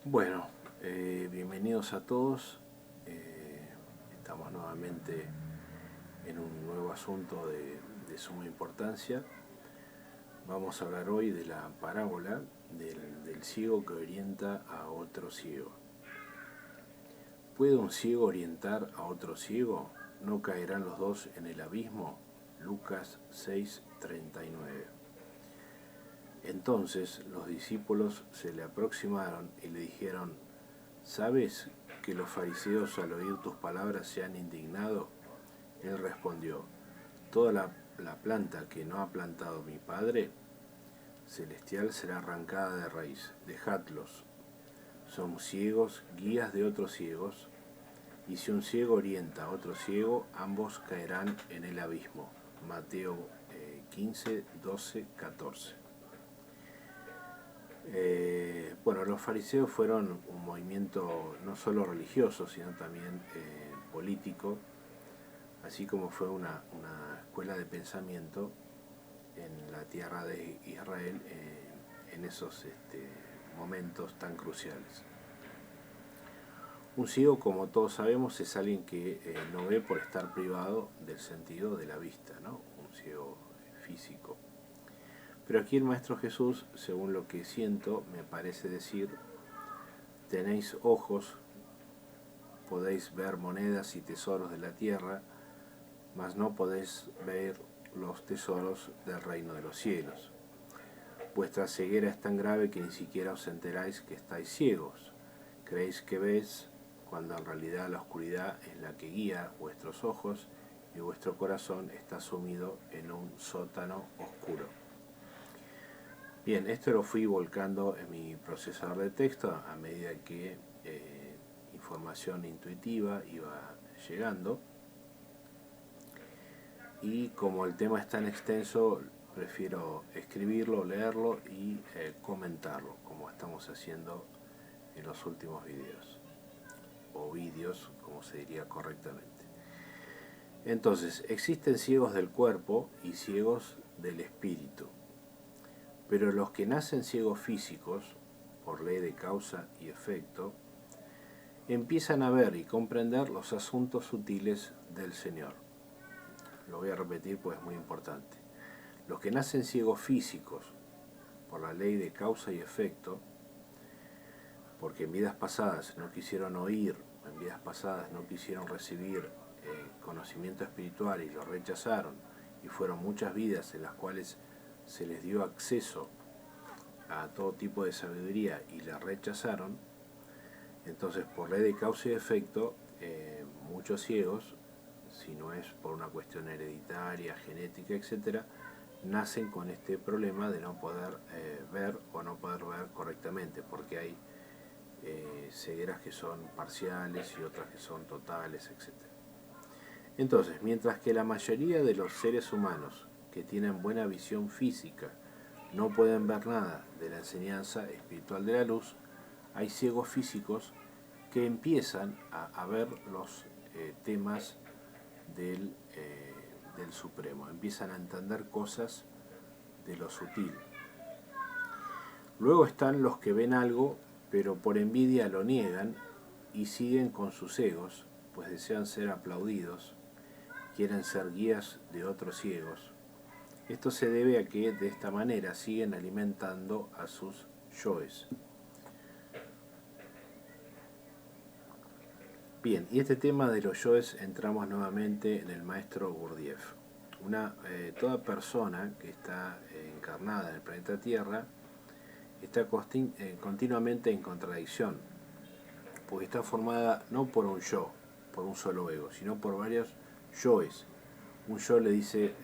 Bueno, bienvenidos a todos. Estamos nuevamente en un nuevo asunto de suma importancia. Vamos a hablar hoy de la parábola del ciego que orienta a otro ciego. ¿Puede un ciego orientar a otro ciego? ¿No caerán los dos en el abismo? Lucas 6:39. Entonces los discípulos se le aproximaron y le dijeron: ¿Sabes que los fariseos al oír tus palabras se han indignado? Él respondió: Toda la planta que no ha plantado mi Padre Celestial será arrancada de raíz. Dejadlos. Son ciegos, guías de otros ciegos, y si un ciego orienta a otro ciego, ambos caerán en el abismo. Mateo 15, 12, 14. Bueno, los fariseos fueron un movimiento no solo religioso, sino también político, así como fue una escuela de pensamiento en la tierra de Israel en esos momentos tan cruciales. Un ciego, como todos sabemos, es alguien que no ve por estar privado del sentido de la vista, ¿no? Un ciego físico. Pero aquí el Maestro Jesús, según lo que siento, me parece decir: tenéis ojos, podéis ver monedas y tesoros de la tierra, mas no podéis ver los tesoros del reino de los cielos. Vuestra ceguera es tan grave que ni siquiera os enteráis que estáis ciegos. Creéis que veis, cuando en realidad la oscuridad es la que guía vuestros ojos y vuestro corazón está sumido en un sótano oscuro. Bien, esto lo fui volcando en mi procesador de texto a medida que información intuitiva iba llegando. Y como el tema es tan extenso, prefiero escribirlo, leerlo y comentarlo, como estamos haciendo en los últimos videos, o vídeos, como se diría correctamente. Entonces, existen ciegos del cuerpo y ciegos del espíritu. Pero los que nacen ciegos físicos, por ley de causa y efecto, empiezan a ver y comprender los asuntos sutiles del Señor. Lo voy a repetir pues es muy importante. Los que nacen ciegos físicos, por la ley de causa y efecto, porque en vidas pasadas no quisieron oír, en vidas pasadas no quisieron recibir conocimiento espiritual y lo rechazaron, y fueron muchas vidas en las cuales se les dio acceso a todo tipo de sabiduría y la rechazaron. Entonces, por ley de causa y efecto, muchos ciegos, si no es por una cuestión hereditaria, genética, etc., nacen con este problema de no poder ver o no poder ver correctamente, porque hay cegueras que son parciales y otras que son totales, etc. Entonces, mientras que la mayoría de los seres humanos que tienen buena visión física no pueden ver nada de la enseñanza espiritual de la luz, hay ciegos físicos que empiezan a ver los temas del Supremo, empiezan a entender cosas de lo sutil. Luego están los que ven algo, pero por envidia lo niegan y siguen con sus egos, pues desean ser aplaudidos, quieren ser guías de otros ciegos. Esto se debe a que de esta manera siguen alimentando a sus yoes. Bien, y este tema de los yoes entramos nuevamente en el maestro Gurdjieff. Toda persona que está encarnada en el planeta Tierra está continuamente en contradicción, porque está formada no por un yo, por un solo ego, sino por varios yoes. Un yo le dice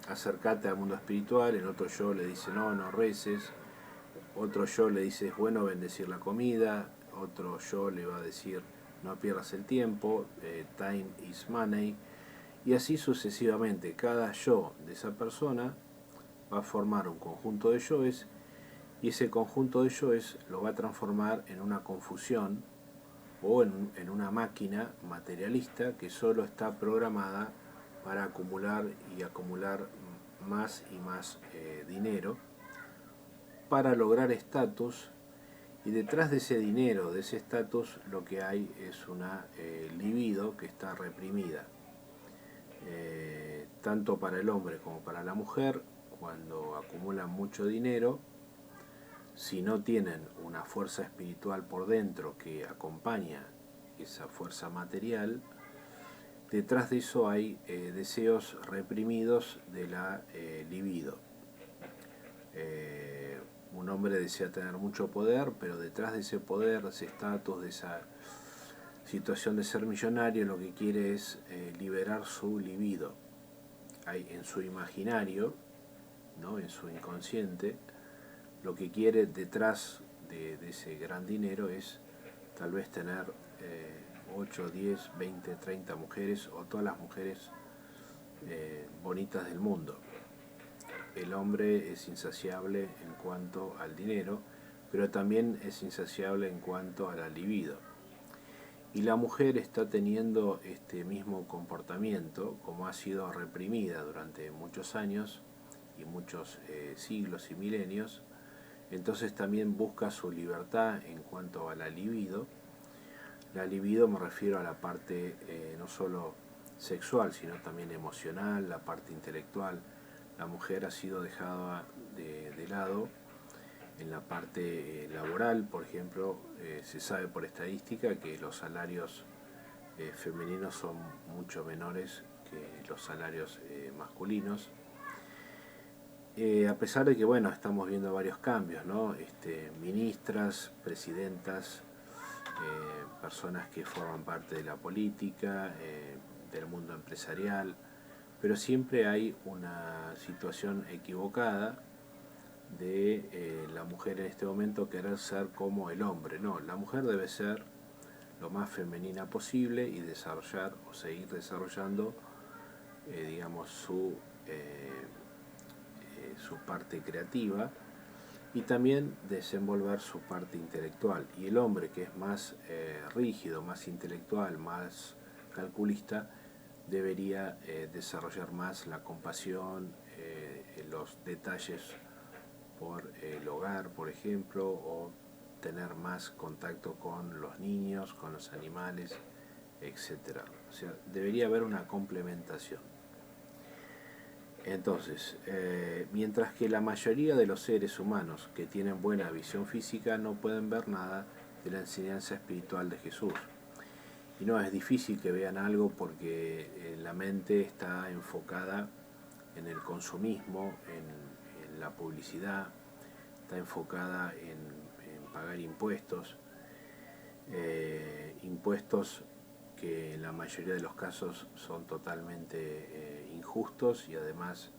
acércate al mundo espiritual, el otro yo le dice no reces, otro yo le dice es bueno bendecir la comida, otro yo le va a decir no pierdas el tiempo, time is money, y así sucesivamente. Cada yo de esa persona va a formar un conjunto de yoes, y ese conjunto de yoes lo va a transformar en una confusión o en una máquina materialista que solo está programada para acumular y acumular más y más dinero, para lograr estatus Y detrás de ese dinero, de ese estatus, lo que hay es una libido que está reprimida. Tanto para el hombre como para la mujer, cuando acumulan mucho dinero, si no tienen una fuerza espiritual por dentro que acompaña esa fuerza material, detrás de eso hay deseos reprimidos de la libido. Un hombre desea tener mucho poder, pero detrás de ese poder, de ese estatus, de esa situación de ser millonario, lo que quiere es liberar su libido. Hay en su imaginario, ¿no?, en su inconsciente, lo que quiere detrás de ese gran dinero es tal vez tener 8, 10, 20, 30 mujeres o todas las mujeres bonitas del mundo. El hombre es insaciable en cuanto al dinero, pero también es insaciable en cuanto a la libido. Y la mujer está teniendo este mismo comportamiento, como ha sido reprimida durante muchos años y muchos siglos y milenios. Entonces también busca su libertad en cuanto a la libido. La libido me refiero a la parte no solo sexual, sino también emocional, la parte intelectual. La mujer ha sido dejada de lado en la parte laboral. Por ejemplo, se sabe por estadística que los salarios femeninos son mucho menores que los salarios masculinos. A pesar de que, bueno, estamos viendo varios cambios, ¿no? Ministras, presidentas, personas que forman parte de la política, del mundo empresarial, pero siempre hay una situación equivocada de la mujer en este momento querer ser como el hombre. No, la mujer debe ser lo más femenina posible y desarrollar o seguir desarrollando, digamos, su parte creativa y también desenvolver su parte intelectual. Y el hombre, que es más rígido, más intelectual, más calculista, debería desarrollar más la compasión, los detalles por el hogar, por ejemplo, o tener más contacto con los niños, con los animales, etc. O sea, debería haber una complementación. Entonces, mientras que la mayoría de los seres humanos que tienen buena visión física no pueden ver nada de la enseñanza espiritual de Jesús. Y no es difícil que vean algo porque la mente está enfocada en el consumismo, en la publicidad, está enfocada en pagar impuestos, impuestos que en la mayoría de los casos son totalmente injustos, y además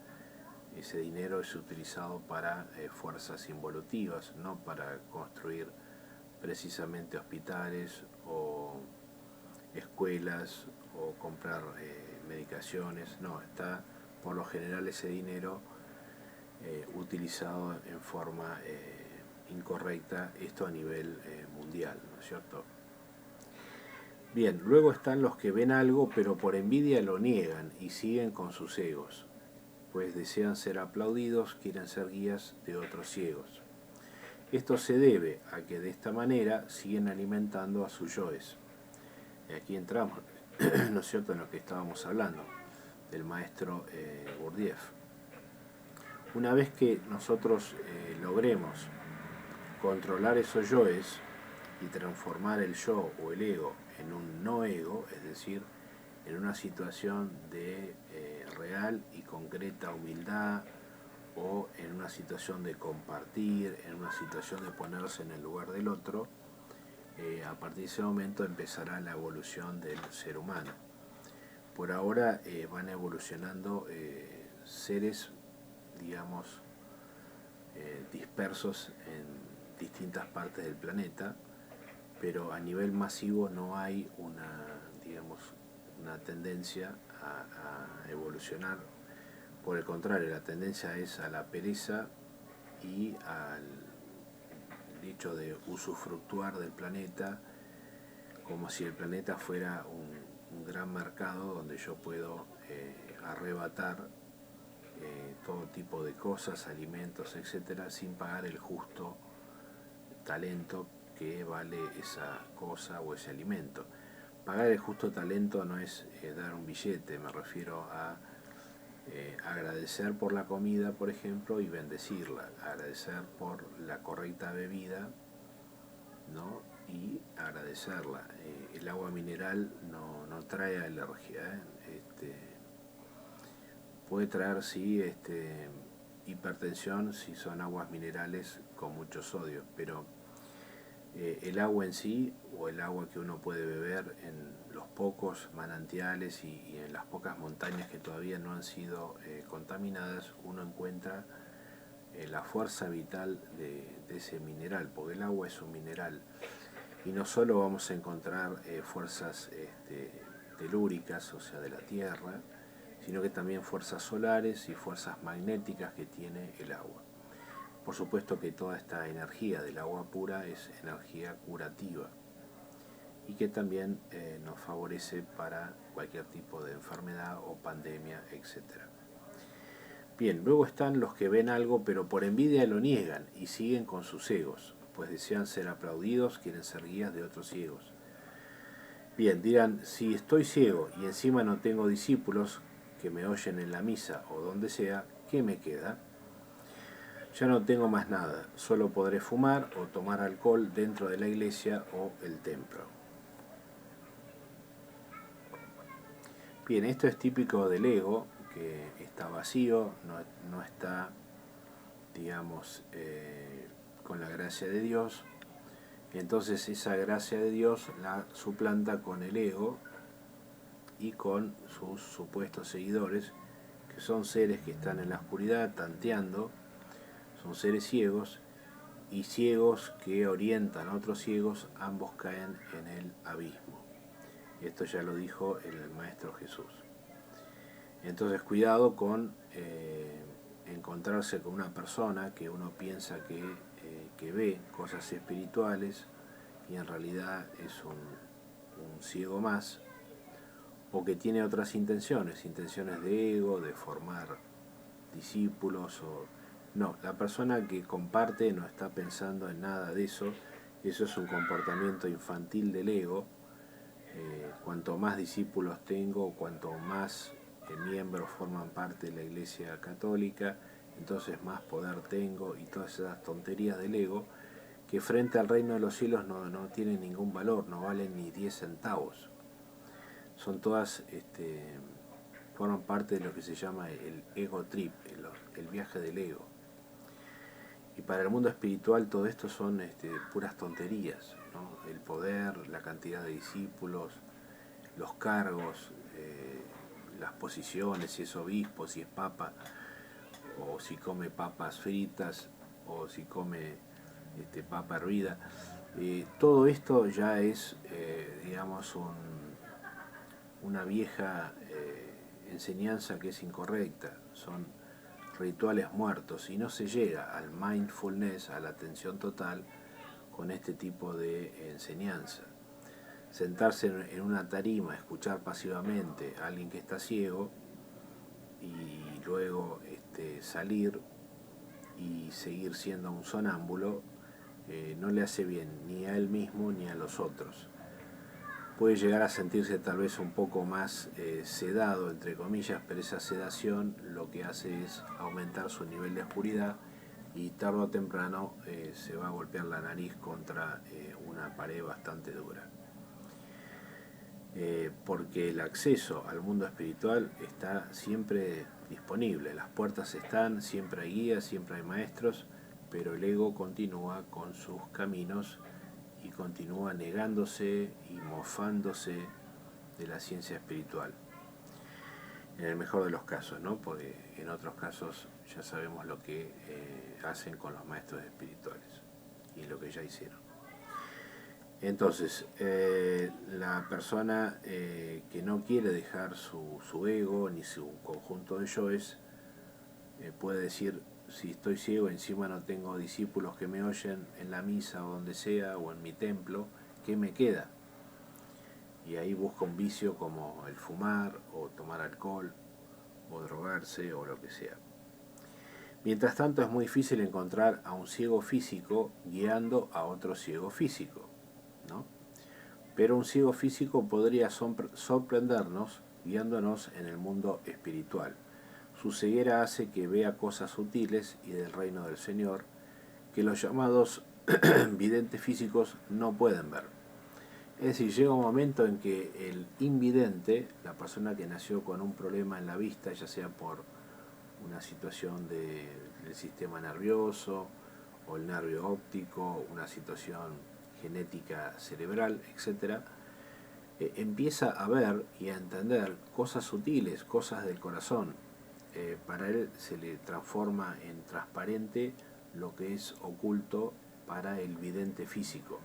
ese dinero es utilizado para fuerzas involutivas, no para construir precisamente hospitales o escuelas o comprar medicaciones. No, está por lo general ese dinero utilizado en forma incorrecta, esto a nivel mundial, ¿no es cierto? Bien, luego están los que ven algo pero por envidia lo niegan y siguen con sus egos, pues desean ser aplaudidos, quieren ser guías de otros ciegos. Esto se debe a que de esta manera siguen alimentando a sus yoes. Y aquí entramos, ¿no es cierto?, en lo que estábamos hablando, del maestro Gurdjieff. Una vez que nosotros logremos controlar esos yoes y transformar el yo o el ego en un no ego, es decir, en una situación de real y concreta humildad, o en una situación de compartir, en una situación de ponerse en el lugar del otro, a partir de ese momento empezará la evolución del ser humano. Por ahora van evolucionando seres, digamos, dispersos en distintas partes del planeta, pero a nivel masivo no hay una, digamos, una tendencia a evolucionar. Por el contrario, la tendencia es a la pereza y al hecho de usufructuar del planeta, como si el planeta fuera un gran mercado donde yo puedo arrebatar todo tipo de cosas, alimentos, etcétera, sin pagar el justo talento que vale esa cosa o ese alimento. Pagar el justo talento no es dar un billete, me refiero a agradecer por la comida, por ejemplo, y bendecirla, agradecer por la correcta bebida, ¿no? Y agradecerla. El agua mineral no trae alergia, puede traer, sí, hipertensión si son aguas minerales con mucho sodio, pero el agua en sí, o el agua que uno puede beber en los pocos manantiales y en las pocas montañas que todavía no han sido contaminadas, uno encuentra la fuerza vital de ese mineral, porque el agua es un mineral. Y no solo vamos a encontrar fuerzas telúricas, o sea, de la tierra, sino que también fuerzas solares y fuerzas magnéticas que tiene el agua. Por supuesto que toda esta energía del agua pura es energía curativa y que también nos favorece para cualquier tipo de enfermedad o pandemia, etc. Bien, luego están los que ven algo pero por envidia lo niegan y siguen con sus egos, pues desean ser aplaudidos, quieren ser guías de otros ciegos. Bien, dirán, si estoy ciego y encima no tengo discípulos que me oyen en la misa o donde sea, ¿qué me queda? Ya no tengo más nada, solo podré fumar o tomar alcohol dentro de la iglesia o el templo. Bien, esto es típico del ego, que está vacío, no está, digamos, con la gracia de Dios. Entonces esa gracia de Dios la suplanta con el ego y con sus supuestos seguidores, que son seres que están en la oscuridad tanteando, son seres ciegos, y ciegos que orientan a otros ciegos, ambos caen en el abismo. Esto ya lo dijo el Maestro Jesús. Entonces cuidado con encontrarse con una persona que uno piensa que ve cosas espirituales y en realidad es un ciego más, o que tiene otras intenciones de ego, de formar discípulos o... No, la persona que comparte no está pensando en nada de eso. Eso es un comportamiento infantil del ego. Cuanto más discípulos tengo, cuanto más miembros forman parte de la Iglesia Católica, entonces más poder tengo, y todas esas tonterías del ego que frente al reino de los cielos no tienen ningún valor, no valen ni 10 centavos. Son todas... forman parte de lo que se llama el ego trip, el viaje del ego. Y para el mundo espiritual todo esto son puras tonterías, ¿no? El poder, la cantidad de discípulos, los cargos, las posiciones, si es obispo, si es papa, o si come papas fritas, o si come papa hervida. Todo esto ya es, digamos, una vieja enseñanza que es incorrecta. Son rituales muertos y no se llega al mindfulness, a la atención total, con este tipo de enseñanza. Sentarse en una tarima, escuchar pasivamente a alguien que está ciego y luego salir y seguir siendo un sonámbulo no le hace bien ni a él mismo ni a los otros. Puede llegar a sentirse tal vez un poco más sedado, entre comillas, pero esa sedación lo que hace es aumentar su nivel de oscuridad y tarde o temprano se va a golpear la nariz contra una pared bastante dura. Porque el acceso al mundo espiritual está siempre disponible, las puertas están, siempre hay guías, siempre hay maestros, pero el ego continúa con sus caminos y continúa negándose y mofándose de la ciencia espiritual. En el mejor de los casos, ¿no? Porque en otros casos ya sabemos lo que hacen con los maestros espirituales y lo que ya hicieron. Entonces, la persona que no quiere dejar su ego ni su conjunto de yoes puede decir: si estoy ciego, encima no tengo discípulos que me oyen en la misa o donde sea, o en mi templo, ¿qué me queda? Y ahí busca un vicio como el fumar, o tomar alcohol, o drogarse, o lo que sea. Mientras tanto es muy difícil encontrar a un ciego físico guiando a otro ciego físico, ¿no? Pero un ciego físico podría sorprendernos guiándonos en el mundo espiritual. Su ceguera hace que vea cosas sutiles y del reino del Señor que los llamados videntes físicos no pueden ver. Es decir, llega un momento en que el invidente, la persona que nació con un problema en la vista, ya sea por una situación del sistema nervioso o el nervio óptico, una situación genética cerebral, etc., empieza a ver y a entender cosas sutiles, cosas del corazón. Para él se le transforma en transparente lo que es oculto para el vidente físico.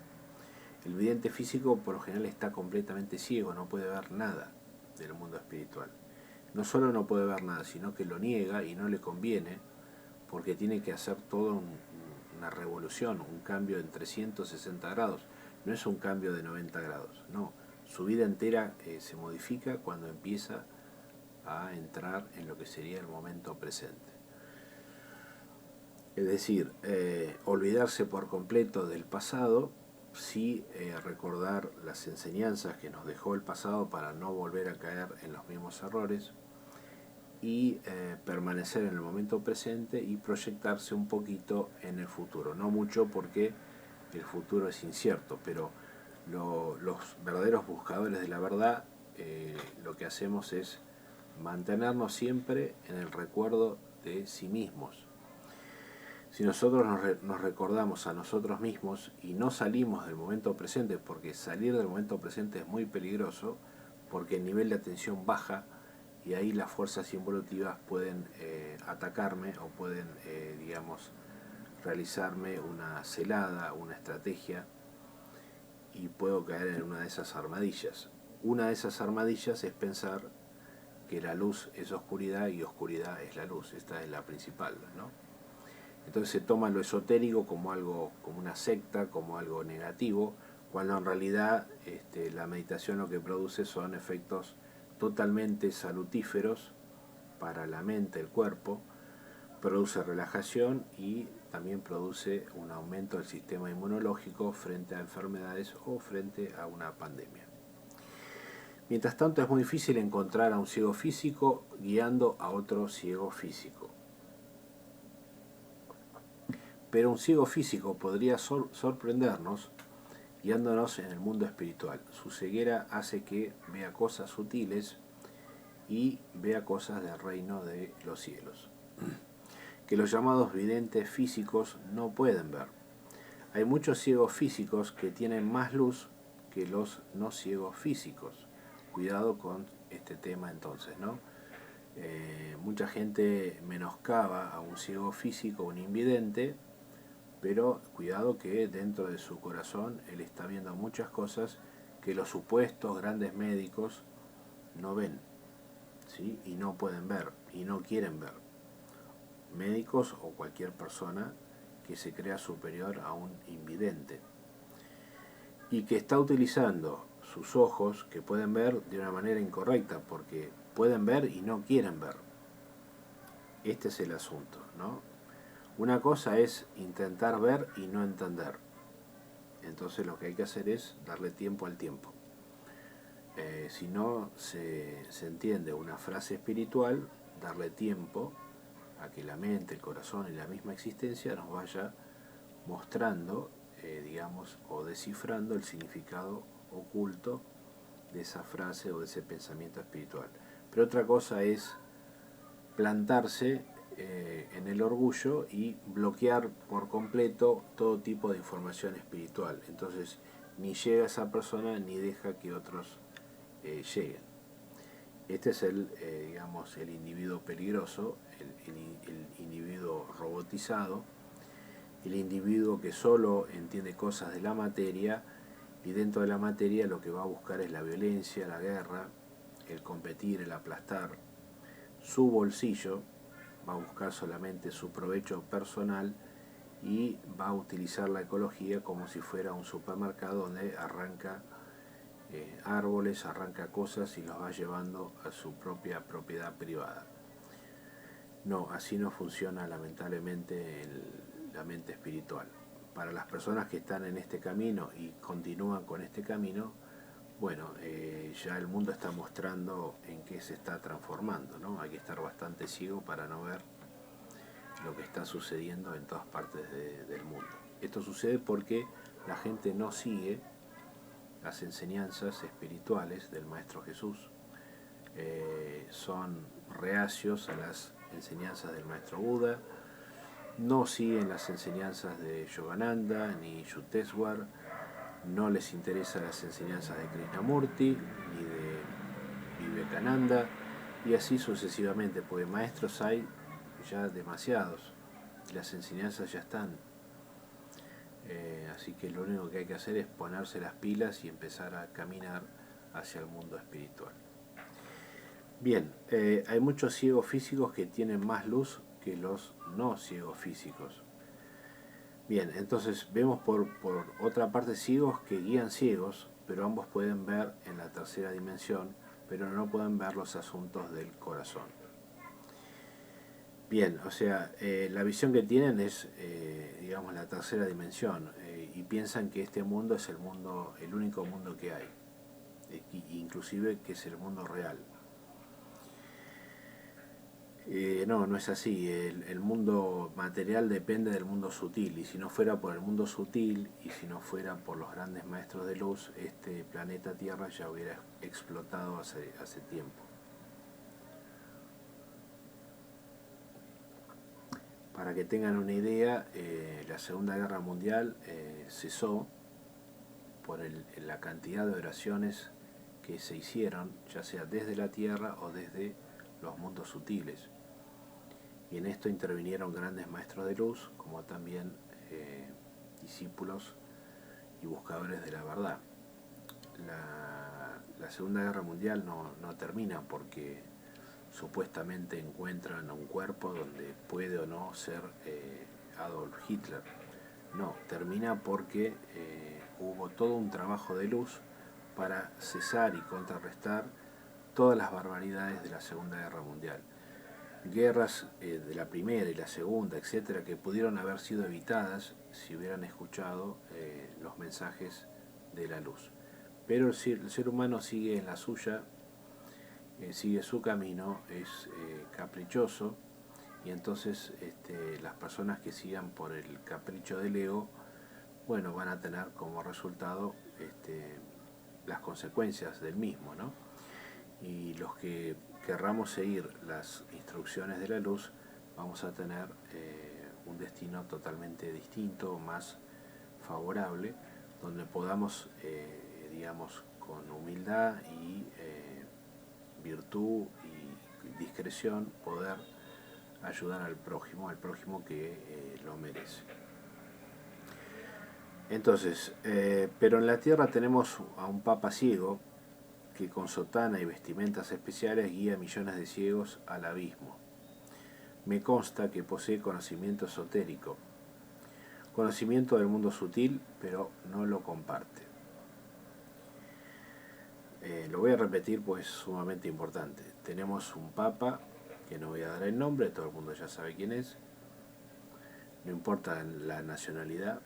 El vidente físico por lo general está completamente ciego, no puede ver nada del mundo espiritual. No solo no puede ver nada, sino que lo niega y no le conviene, porque tiene que hacer toda una revolución, un cambio en 360 grados. No es un cambio de 90 grados, no. Su vida entera se modifica cuando empieza a entrar en lo que sería el momento presente. Es decir, olvidarse por completo del pasado, sí recordar las enseñanzas que nos dejó el pasado para no volver a caer en los mismos errores, y permanecer en el momento presente y proyectarse un poquito en el futuro. No mucho, porque el futuro es incierto, pero los verdaderos buscadores de la verdad lo que hacemos es mantenernos siempre en el recuerdo de sí mismos. Si nosotros nos recordamos a nosotros mismos y no salimos del momento presente, porque salir del momento presente es muy peligroso, porque el nivel de atención baja y ahí las fuerzas involutivas pueden atacarme o pueden, digamos, realizarme una celada, una estrategia, y puedo caer en una de esas armadillas. Una de esas armadillas es pensar que la luz es oscuridad y oscuridad es la luz. Esta es la principal, ¿no? Entonces se toma lo esotérico como algo, como una secta, como algo negativo, cuando en realidad la meditación lo que produce son efectos totalmente salutíferos para la mente, el cuerpo, produce relajación y también produce un aumento del sistema inmunológico frente a enfermedades o frente a una pandemia. Mientras tanto es muy difícil encontrar a un ciego físico guiando a otro ciego físico. Pero un ciego físico podría sorprendernos guiándonos en el mundo espiritual. Su ceguera hace que vea cosas sutiles y vea cosas del reino de los cielos, que los llamados videntes físicos no pueden ver. Hay muchos ciegos físicos que tienen más luz que los no ciegos físicos. Cuidado con este tema entonces, ¿no? Mucha gente menoscaba a un ciego físico, un invidente, pero cuidado que dentro de su corazón él está viendo muchas cosas que los supuestos grandes médicos no ven, ¿sí? Y no pueden ver y no quieren ver. Médicos o cualquier persona que se crea superior a un invidente y que está utilizando sus ojos, que pueden ver de una manera incorrecta, porque pueden ver y no quieren ver. Este es el asunto, ¿no? Una cosa es intentar ver y no entender. Entonces lo que hay que hacer es darle tiempo al tiempo. Si no se entiende una frase espiritual, darle tiempo a que la mente, el corazón y la misma existencia nos vaya mostrando, digamos, o descifrando el significado oculto de esa frase o de ese pensamiento espiritual. Pero otra cosa es plantarse en el orgullo y bloquear por completo todo tipo de información espiritual. Entonces ni llega a esa persona ni deja que otros lleguen. Este es digamos, el individuo peligroso, el individuo robotizado, el individuo que solo entiende cosas de la materia, y dentro de la materia lo que va a buscar es la violencia, la guerra, el competir, el aplastar. Su bolsillo va a buscar solamente su provecho personal y va a utilizar la ecología como si fuera un supermercado donde arranca árboles, arranca cosas y los va llevando a su propia propiedad privada. No, así no funciona lamentablemente la mente espiritual. Para las personas que están en este camino y continúan con este camino, bueno, ya el mundo está mostrando en qué se está transformando, ¿no? Hay que estar bastante ciego para no ver lo que está sucediendo en todas partes del mundo. Esto sucede porque la gente no sigue las enseñanzas espirituales del Maestro Jesús. Son reacios a las enseñanzas del Maestro Buda, no siguen las enseñanzas de Yogananda ni Yukteswar, no les interesan las enseñanzas de Krishnamurti ni de Vivekananda, y así sucesivamente, porque maestros hay ya demasiados, las enseñanzas ya están. Así que lo único que hay que hacer es ponerse las pilas y empezar a caminar hacia el mundo espiritual. Bien, hay muchos ciegos físicos que tienen más luz que los no ciegos físicos. Bien, entonces vemos por otra parte ciegos que guían ciegos, pero ambos pueden ver en la tercera dimensión, pero no pueden ver los asuntos del corazón. Bien, o sea, la visión que tienen es, digamos, la tercera dimensión, y piensan que este mundo es el único mundo que hay, inclusive que es el mundo real. No, no es así. El mundo material depende del mundo sutil, y si no fuera por el mundo sutil y si no fuera por los grandes maestros de luz, este planeta Tierra ya hubiera explotado hace tiempo. Para que tengan una idea, la Segunda Guerra Mundial cesó por la cantidad de oraciones que se hicieron, ya sea desde la Tierra o desde los mundos sutiles. Y en esto intervinieron grandes maestros de luz, como también discípulos y buscadores de la verdad. La Segunda Guerra Mundial no termina porque supuestamente encuentran un cuerpo donde puede o no ser Adolf Hitler. No, termina porque hubo todo un trabajo de luz para cesar y contrarrestar todas las barbaridades de la Segunda Guerra Mundial. Guerras de la Primera y la Segunda, etcétera, que pudieron haber sido evitadas si hubieran escuchado los mensajes de la luz. Pero el ser humano sigue en la suya, sigue su camino, es caprichoso, y entonces las personas que sigan por el capricho del ego, bueno, van a tener como resultado las consecuencias del mismo, ¿no? Y los que querramos seguir las instrucciones de la luz, vamos a tener un destino totalmente distinto, más favorable, donde podamos, digamos, con humildad y virtud y discreción, poder ayudar al prójimo que lo merece. Entonces, pero en la tierra tenemos a un papa ciego que con sotana y vestimentas especiales guía a millones de ciegos al abismo. Me consta que posee conocimiento esotérico, conocimiento del mundo sutil, pero no lo comparte. Lo voy a repetir pues es sumamente importante. Tenemos un papa, que no voy a dar el nombre, todo el mundo ya sabe quién es, no importa la nacionalidad,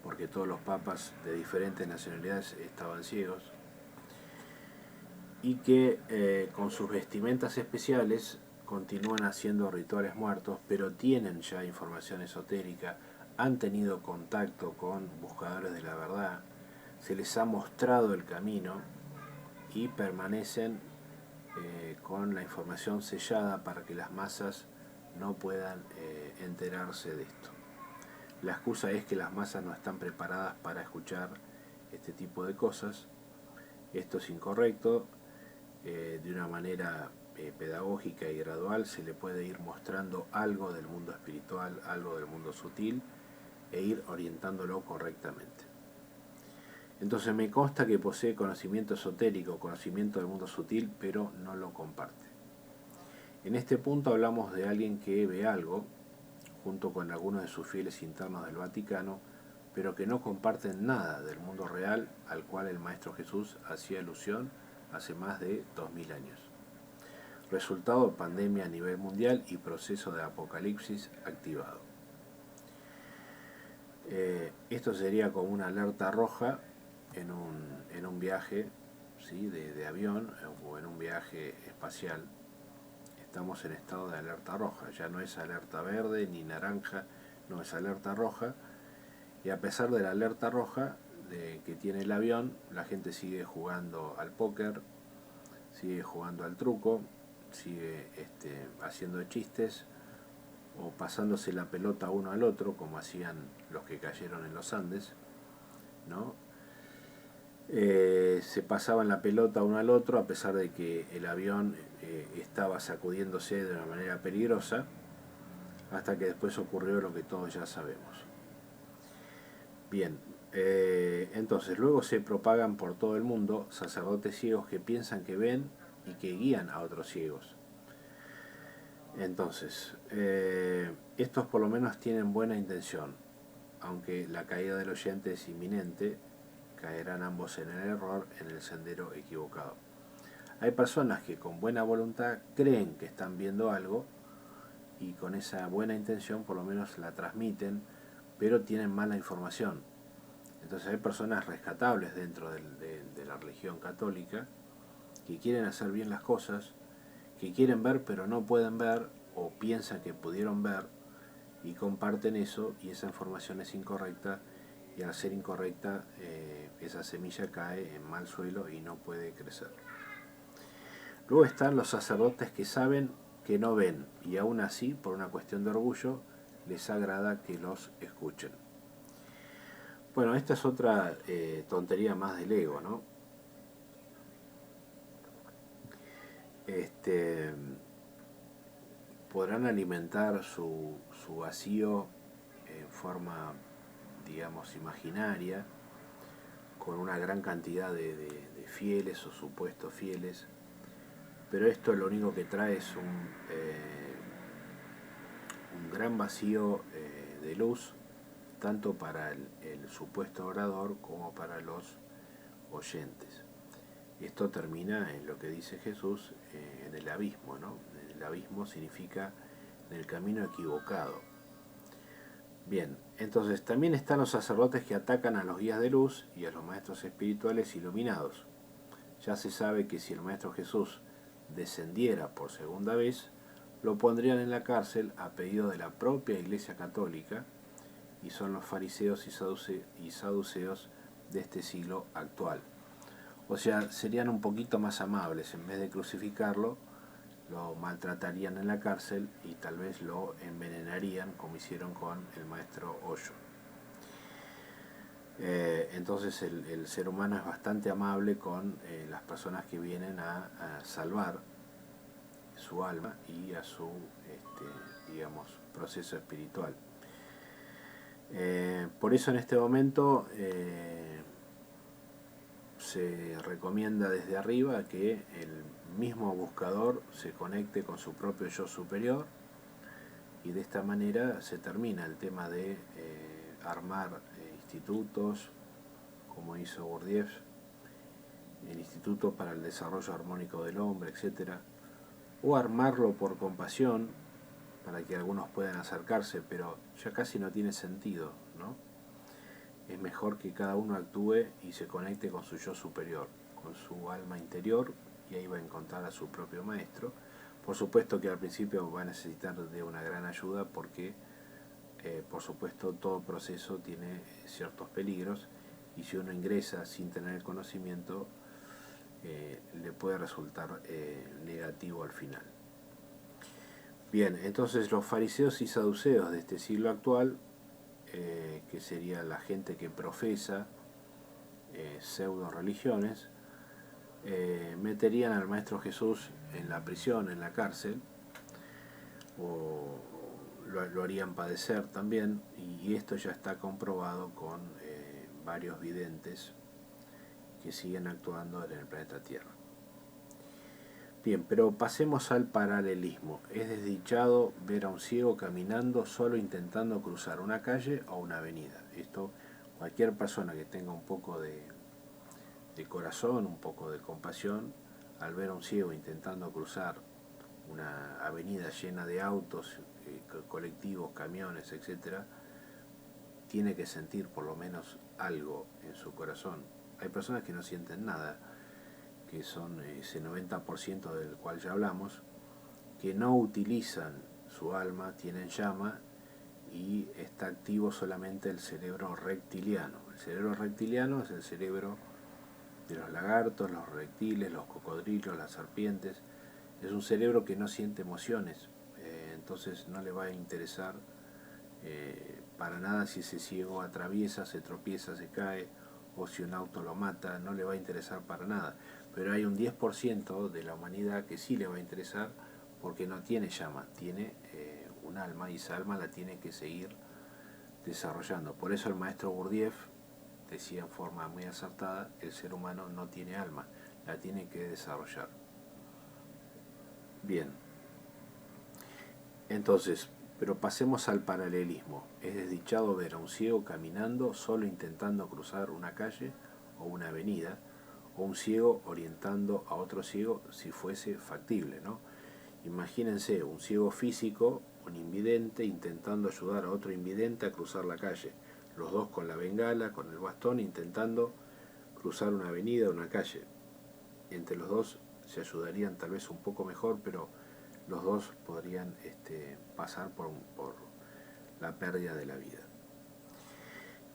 porque todos los papas de diferentes nacionalidades estaban ciegos, y que con sus vestimentas especiales continúan haciendo rituales muertos, pero tienen ya información esotérica, han tenido contacto con buscadores de la verdad, se les ha mostrado el camino y permanecen con la información sellada para que las masas no puedan enterarse de esto. La excusa es que las masas no están preparadas para escuchar este tipo de cosas. Esto es incorrecto. De una manera pedagógica y gradual se le puede ir mostrando algo del mundo espiritual, algo del mundo sutil, e ir orientándolo correctamente. Entonces me consta que posee conocimiento esotérico, conocimiento del mundo sutil, pero no lo comparte. En este punto hablamos de alguien que ve algo, junto con algunos de sus fieles internos del Vaticano, pero que no comparten nada del mundo real al cual el Maestro Jesús hacía alusión hace más de 2000 años. Resultado: pandemia a nivel mundial y proceso de apocalipsis activado. Esto sería como una alerta roja en un viaje, ¿sí?, de avión o en un viaje espacial. Estamos en estado de alerta roja, ya no es alerta verde ni naranja, no, es alerta roja. Y a pesar de la alerta roja que tiene el avión, la gente sigue jugando al póker, sigue jugando al truco, sigue haciendo chistes o pasándose la pelota uno al otro, como hacían los que cayeron en los Andes, ¿no? Se pasaban la pelota uno al otro a pesar de que el avión estaba sacudiéndose de una manera peligrosa, hasta que después ocurrió lo que todos ya sabemos. Bien, entonces luego se propagan por todo el mundo sacerdotes ciegos que piensan que ven y que guían a otros ciegos. Entonces, estos por lo menos tienen buena intención, aunque la caída del oyente es inminente, caerán ambos en el error, en el sendero equivocado. Hay personas que con buena voluntad creen que están viendo algo y con esa buena intención por lo menos la transmiten, pero tienen mala información. Entonces hay personas rescatables dentro de la religión católica que quieren hacer bien las cosas, que quieren ver pero no pueden ver o piensan que pudieron ver y comparten eso, y esa información es incorrecta, y al ser incorrecta esa semilla cae en mal suelo y no puede crecer. Luego están los sacerdotes que saben que no ven y aún así, por una cuestión de orgullo, les agrada que los escuchen. Bueno, esta es otra tontería más del ego, ¿no? Podrán alimentar su vacío en forma, digamos, imaginaria, con una gran cantidad de fieles o supuestos fieles, pero esto lo único que trae es un gran vacío de luz, tanto para el supuesto orador como para los oyentes. Esto termina en lo que dice Jesús, en el abismo, ¿no? El abismo significa en el camino equivocado. Bien, entonces también están los sacerdotes que atacan a los guías de luz y a los maestros espirituales iluminados. Ya se sabe que si el Maestro Jesús descendiera por segunda vez, lo pondrían en la cárcel a pedido de la propia Iglesia Católica, y son los fariseos y saduceos de este siglo actual. O sea, serían un poquito más amables, en vez de crucificarlo, lo maltratarían en la cárcel y tal vez lo envenenarían, como hicieron con el maestro Hoyo. Entonces el ser humano es bastante amable con las personas que vienen a salvar su alma y a su digamos, proceso espiritual. Por eso en este momento se recomienda desde arriba que el mismo buscador se conecte con su propio yo superior, y de esta manera se termina el tema de armar institutos, como hizo Gurdjieff, el Instituto para el Desarrollo Armónico del Hombre, etc., o armarlo por compasión para que algunos puedan acercarse, pero ya casi no tiene sentido, ¿no? Es mejor que cada uno actúe y se conecte con su yo superior, con su alma interior, y ahí va a encontrar a su propio maestro. Por supuesto que al principio va a necesitar de una gran ayuda porque, por supuesto, todo proceso tiene ciertos peligros, y si uno ingresa sin tener el conocimiento, le puede resultar negativo al final. Bien, entonces los fariseos y saduceos de este siglo actual, que sería la gente que profesa pseudo religiones, meterían al Maestro Jesús en la prisión, en la cárcel, o lo harían padecer también, y esto ya está comprobado con varios videntes que siguen actuando en el planeta Tierra. Bien, pero pasemos al paralelismo. Es desdichado ver a un ciego caminando solo intentando cruzar una calle o una avenida. Esto, cualquier persona que tenga un poco de corazón, un poco de compasión, al ver a un ciego intentando cruzar una avenida llena de autos, colectivos, camiones, etcétera, tiene que sentir por lo menos algo en su corazón. Hay personas que no sienten nada, que son ese 90% del cual ya hablamos, que no utilizan su alma, tienen llama y está activo solamente el cerebro reptiliano. El cerebro reptiliano es el cerebro de los lagartos, los reptiles, los cocodrilos, las serpientes. Es un cerebro que no siente emociones, entonces no le va a interesar para nada si ese ciego atraviesa, se tropieza, se cae, o si un auto lo mata, no le va a interesar para nada. Pero hay un 10% de la humanidad que sí le va a interesar porque no tiene llama, tiene un alma, y esa alma la tiene que seguir desarrollando. Por eso el maestro Gurdjieff decía en forma muy acertada, el ser humano no tiene alma, la tiene que desarrollar. Bien, entonces, pero pasemos al paralelismo. Es desdichado ver a un ciego caminando solo intentando cruzar una calle o una avenida, o un ciego orientando a otro ciego si fuese factible, ¿no? Imagínense un ciego físico, un invidente, intentando ayudar a otro invidente a cruzar la calle, los dos con la bengala, con el bastón, intentando cruzar una avenida o una calle. Entre los dos se ayudarían tal vez un poco mejor, pero los dos podrían pasar por la pérdida de la vida.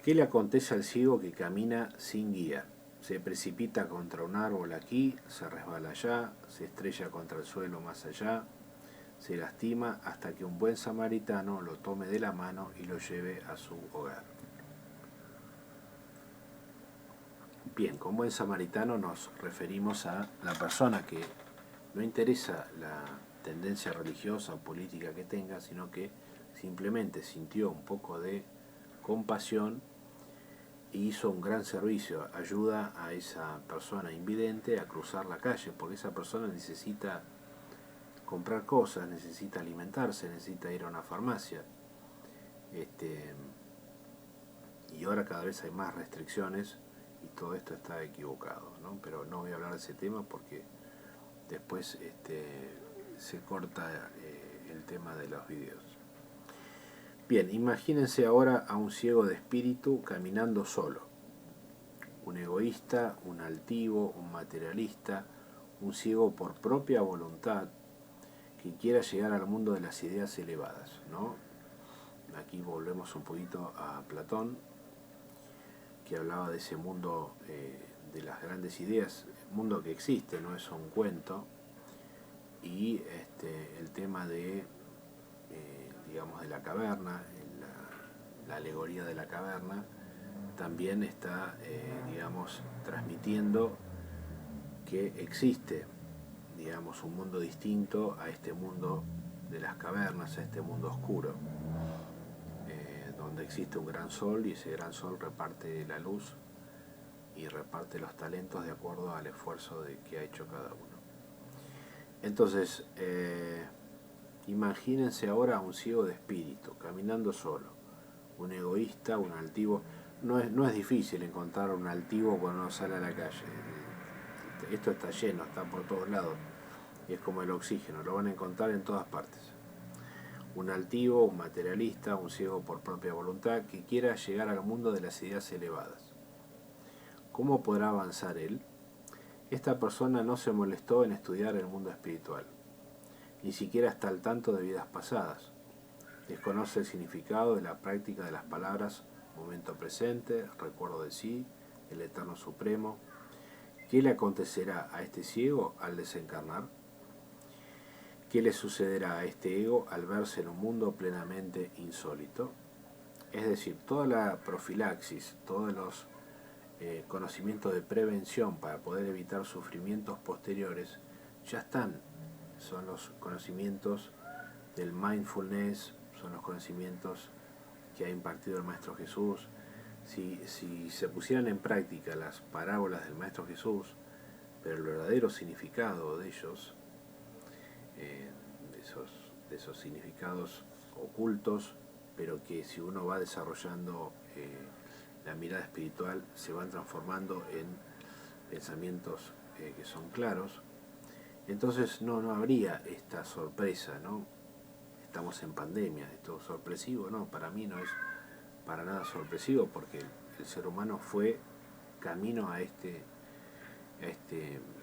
¿Qué le acontece al ciego que camina sin guía? Se precipita contra un árbol aquí, se resbala allá, se estrella contra el suelo más allá, se lastima hasta que un buen samaritano lo tome de la mano y lo lleve a su hogar. Bien, con buen samaritano nos referimos a la persona que no interesa la tendencia religiosa o política que tenga, sino que simplemente sintió un poco de compasión y hizo un gran servicio, ayuda a esa persona invidente a cruzar la calle, porque esa persona necesita comprar cosas, necesita alimentarse, necesita ir a una farmacia. Y ahora cada vez hay más restricciones y todo esto está equivocado, ¿no? Pero no voy a hablar de ese tema porque después se corta el tema de los videos. Bien, imagínense ahora a un ciego de espíritu caminando solo. Un egoísta, un altivo, un materialista, un ciego por propia voluntad que quiera llegar al mundo de las ideas elevadas, ¿no? Aquí volvemos un poquito a Platón, que hablaba de ese mundo de las grandes ideas, mundo que existe, no es un cuento, y el tema de digamos de la caverna, la alegoría de la caverna, también está digamos transmitiendo que existe digamos un mundo distinto a este mundo de las cavernas, a este mundo oscuro, donde existe un gran sol y ese gran sol reparte la luz y reparte los talentos de acuerdo al esfuerzo que ha hecho cada uno. Entonces, imagínense ahora a un ciego de espíritu, caminando solo, un egoísta, un altivo. No es difícil encontrar un altivo cuando uno sale a la calle. Esto está lleno, está por todos lados. Y es como el oxígeno, lo van a encontrar en todas partes. Un altivo, un materialista, un ciego por propia voluntad que quiera llegar al mundo de las ideas elevadas. ¿Cómo podrá avanzar él? Esta persona no se molestó en estudiar el mundo espiritual, ni siquiera está al tanto de vidas pasadas. Desconoce el significado de la práctica de las palabras momento presente, recuerdo de sí, el Eterno Supremo. ¿Qué le acontecerá a este ciego al desencarnar? ¿Qué le sucederá a este ego al verse en un mundo plenamente insólito? Es decir, toda la profilaxis, todos los conocimientos de prevención para poder evitar sufrimientos posteriores ya están. Son los conocimientos del mindfulness, son los conocimientos que ha impartido el Maestro Jesús. Si se pusieran en práctica las parábolas del Maestro Jesús, pero el verdadero significado de ellos, de esos significados ocultos, pero que si uno va desarrollando la mirada espiritual se van transformando en pensamientos que son claros, entonces no habría esta sorpresa, ¿no? Estamos en pandemia, esto es sorpresivo, no, para mí no es para nada sorpresivo, porque el ser humano fue camino a este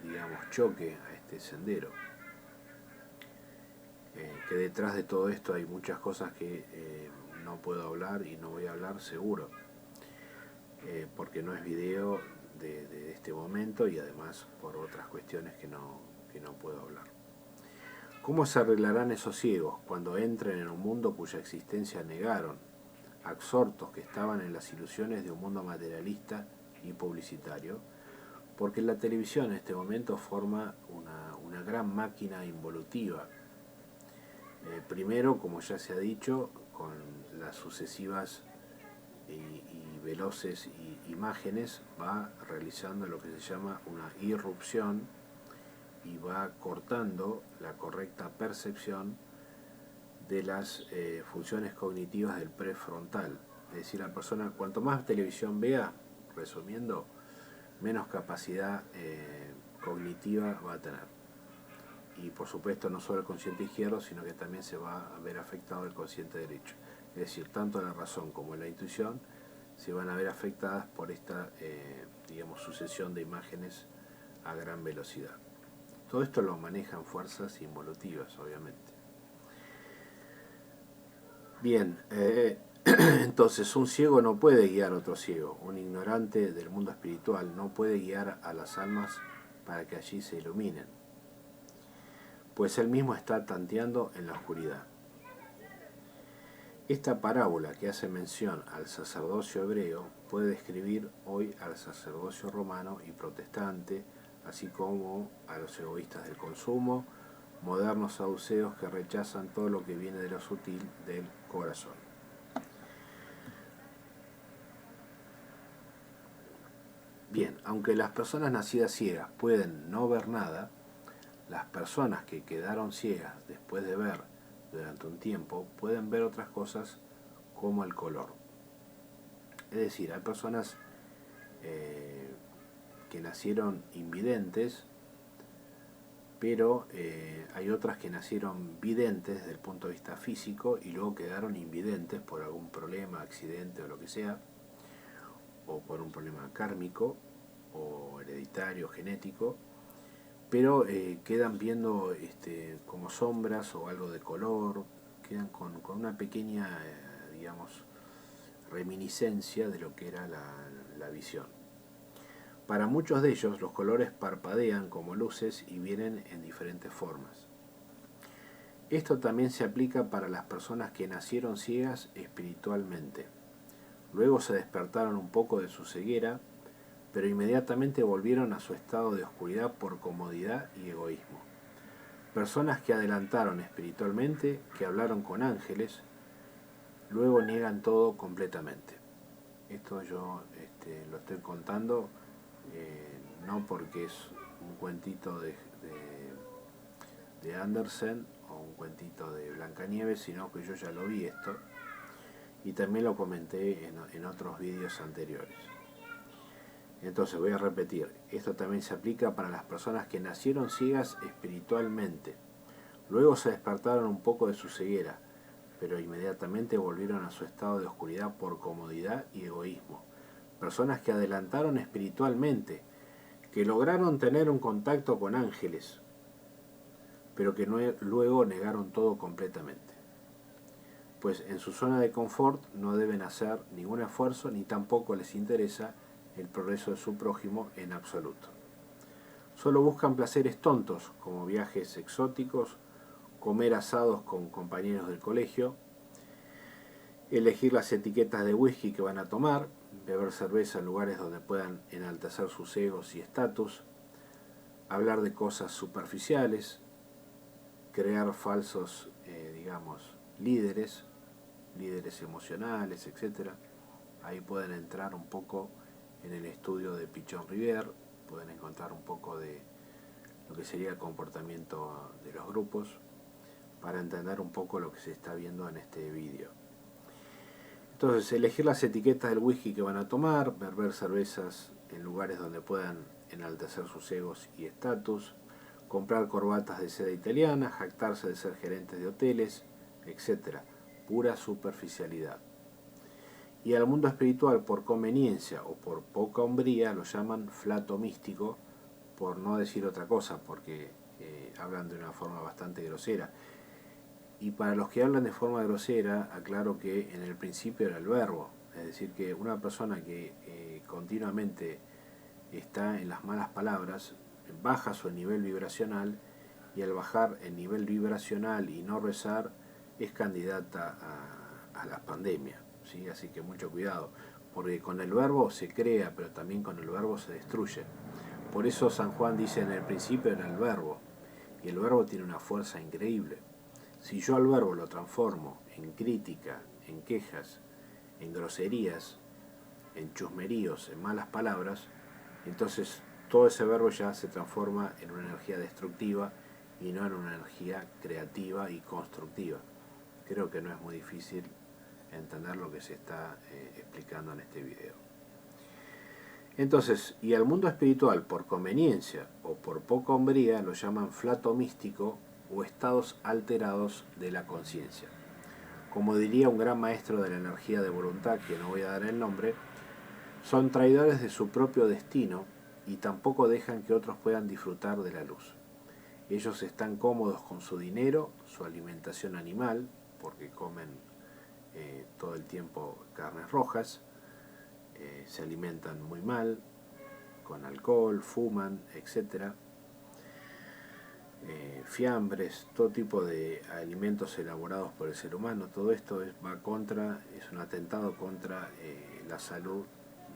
digamos, choque, a este sendero. Que detrás de todo esto hay muchas cosas que no puedo hablar y no voy a hablar seguro, porque no es video de este momento y además por otras cuestiones que no puedo hablar. ¿Cómo se arreglarán esos ciegos cuando entren en un mundo cuya existencia negaron, absortos que estaban en las ilusiones de un mundo materialista y publicitario? Porque la televisión en este momento forma una gran máquina involutiva. Primero, como ya se ha dicho, con las sucesivas y veloces imágenes va realizando lo que se llama una irrupción y va cortando la correcta percepción de las funciones cognitivas del prefrontal. Es decir, la persona, cuanto más televisión vea, resumiendo, menos capacidad cognitiva va a tener. Y por supuesto no solo el consciente izquierdo, sino que también se va a ver afectado el consciente derecho. Es decir, tanto la razón como la intuición se van a ver afectadas por esta digamos, sucesión de imágenes a gran velocidad. Todo esto lo manejan fuerzas involutivas, obviamente. Bien, entonces un ciego no puede guiar a otro ciego, un ignorante del mundo espiritual no puede guiar a las almas para que allí se iluminen, pues él mismo está tanteando en la oscuridad. Esta parábola que hace mención al sacerdocio hebreo puede describir hoy al sacerdocio romano y protestante, así como a los egoístas del consumo, modernos saduceos que rechazan todo lo que viene de lo sutil del corazón. Bien, aunque las personas nacidas ciegas pueden no ver nada, las personas que quedaron ciegas después de ver durante un tiempo pueden ver otras cosas como el color. Es decir, hay personas que nacieron invidentes, pero hay otras que nacieron videntes desde el punto de vista físico y luego quedaron invidentes por algún problema, accidente o lo que sea, o por un problema kármico o hereditario, genético, pero quedan viendo como sombras o algo de color, quedan con una pequeña, digamos, reminiscencia de lo que era la visión. Para muchos de ellos los colores parpadean como luces y vienen en diferentes formas. Esto también se aplica para las personas que nacieron ciegas espiritualmente. Luego se despertaron un poco de su ceguera, pero inmediatamente volvieron a su estado de oscuridad por comodidad y egoísmo. Personas que adelantaron espiritualmente, que hablaron con ángeles, luego niegan todo completamente. Esto yo lo estoy contando no porque es un cuentito de Andersen o un cuentito de Blancanieves, sino que yo ya lo vi esto y también lo comenté en otros vídeos anteriores. Entonces voy a repetir, esto también se aplica para las personas que nacieron ciegas espiritualmente, luego se despertaron un poco de su ceguera, pero inmediatamente volvieron a su estado de oscuridad por comodidad y egoísmo. Personas que adelantaron espiritualmente, que lograron tener un contacto con ángeles, pero que luego negaron todo completamente. Pues en su zona de confort no deben hacer ningún esfuerzo ni tampoco les interesa el progreso de su prójimo en absoluto. Solo buscan placeres tontos, como viajes exóticos, comer asados con compañeros del colegio, elegir las etiquetas de whisky que van a tomar, beber cerveza en lugares donde puedan enaltecer sus egos y estatus, hablar de cosas superficiales, crear falsos, digamos, líderes emocionales, etc. Ahí pueden entrar un poco en el estudio de Pichon Rivière, pueden encontrar un poco de lo que sería el comportamiento de los grupos para entender un poco lo que se está viendo en este vídeo. Entonces, elegir las etiquetas del whisky que van a tomar, beber cervezas en lugares donde puedan enaltecer sus egos y estatus, comprar corbatas de seda italiana, jactarse de ser gerentes de hoteles, etc. Pura superficialidad. Y al mundo espiritual, por conveniencia o por poca hombría, lo llaman flato místico, por no decir otra cosa, porque hablan de una forma bastante grosera. Y para los que hablan de forma grosera, aclaro que en el principio era el verbo, es decir, que una persona que continuamente está en las malas palabras, baja su nivel vibracional, y al bajar el nivel vibracional y no rezar, es candidata a la pandemia, ¿sí? Así que mucho cuidado, porque con el verbo se crea, pero también con el verbo se destruye. Por eso San Juan dice: en el principio era el verbo, y el verbo tiene una fuerza increíble. Si yo al verbo lo transformo en crítica, en quejas, en groserías, en chusmeríos, en malas palabras, entonces todo ese verbo ya se transforma en una energía destructiva y no en una energía creativa y constructiva. Creo que no es muy difícil entender lo que se está explicando en este video. Entonces, y al mundo espiritual, por conveniencia o por poca hombría, lo llaman flato místico o estados alterados de la conciencia. Como diría un gran maestro de la energía de voluntad, que no voy a dar el nombre, son traidores de su propio destino y tampoco dejan que otros puedan disfrutar de la luz. Ellos están cómodos con su dinero, su alimentación animal, porque comen todo el tiempo carnes rojas, se alimentan muy mal, con alcohol, fuman, etc. Fiambres, todo tipo de alimentos elaborados por el ser humano, todo esto es un atentado contra la salud